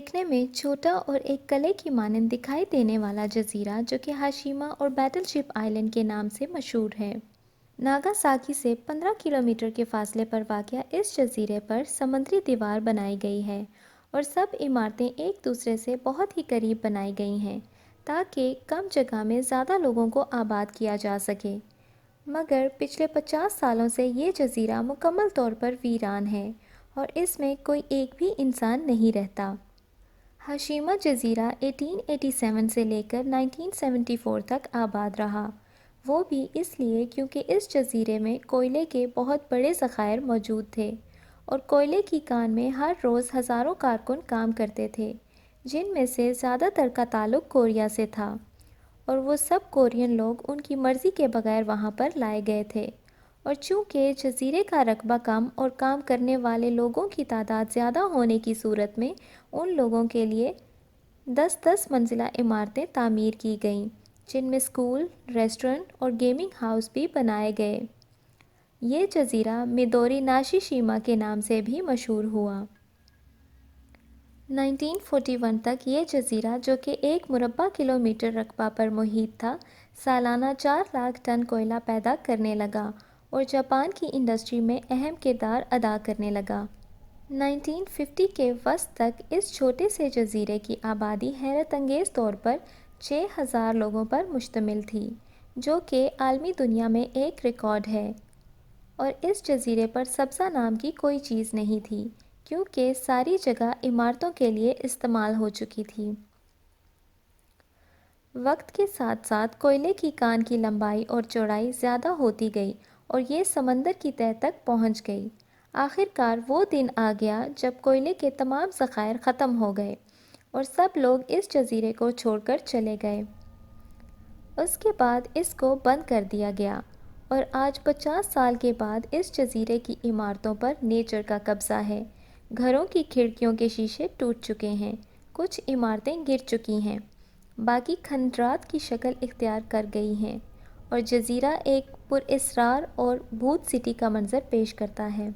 دیکھنے میں چھوٹا اور ایک قلعے کی مانند دکھائی دینے والا جزیرہ جو کہ ہاشیما اور بیٹل شپ آئلینڈ کے نام سے مشہور ہے، ناگاساکی سے 15 کلومیٹر کے فاصلے پر واقع اس جزیرے پر سمندری دیوار بنائی گئی ہے اور سب عمارتیں ایک دوسرے سے بہت ہی قریب بنائی گئی ہیں تاکہ کم جگہ میں زیادہ لوگوں کو آباد کیا جا سکے۔ مگر پچھلے 50 سالوں سے یہ جزیرہ مکمل طور پر ویران ہے اور اس میں کوئی ایک بھی انسان نہیں رہتا۔ ہاشیما جزیرہ 1887 سے لے کر 1974 تک آباد رہا، وہ بھی اس لیے کیونکہ اس جزیرے میں کوئلے کے بہت بڑے ذخائر موجود تھے اور کوئلے کی کان میں ہر روز ہزاروں کارکن کام کرتے تھے، جن میں سے زیادہ تر کا تعلق کوریا سے تھا، اور وہ سب کورین لوگ ان کی مرضی کے بغیر وہاں پر لائے گئے تھے، اور چونکہ جزیرے کا رقبہ کم اور کام کرنے والے لوگوں کی تعداد زیادہ ہونے کی صورت میں ان لوگوں کے لیے 10-10 منزلہ عمارتیں تعمیر کی گئیں، جن میں اسکول، ریسٹورنٹ اور گیمنگ ہاؤس بھی بنائے گئے۔ یہ جزیرہ میدوری ناشی شیما کے نام سے بھی مشہور ہوا۔ 1941 تک یہ جزیرہ جو کہ 1 مربع کلومیٹر رقبہ پر محیط تھا، سالانہ 4 لاکھ ٹن کوئلہ پیدا کرنے لگا اور جاپان کی انڈسٹری میں اہم کردار ادا کرنے لگا۔ 1950 کے وسط تک اس چھوٹے سے جزیرے کی آبادی حیرت انگیز طور پر 6,000 لوگوں پر مشتمل تھی، جو کہ عالمی دنیا میں ایک ریکارڈ ہے، اور اس جزیرے پر سبزہ نام کی کوئی چیز نہیں تھی کیونکہ ساری جگہ عمارتوں کے لیے استعمال ہو چکی تھی۔ وقت کے ساتھ ساتھ کوئلے کی کان کی لمبائی اور چوڑائی زیادہ ہوتی گئی اور یہ سمندر کی تہہ تک پہنچ گئی۔ آخر کار وہ دن آ گیا جب کوئلے کے تمام ذخائر ختم ہو گئے اور سب لوگ اس جزیرے کو چھوڑ کر چلے گئے۔ اس کے بعد اس کو بند کر دیا گیا اور آج 50 سال کے بعد اس جزیرے کی عمارتوں پر نیچر کا قبضہ ہے۔ گھروں کی کھڑکیوں کے شیشے ٹوٹ چکے ہیں، کچھ عمارتیں گر چکی ہیں، باقی کھنڈرات کی شکل اختیار کر گئی ہیں، اور جزیرہ ایک پراسرار اور بھوت سٹی کا منظر پیش کرتا ہے۔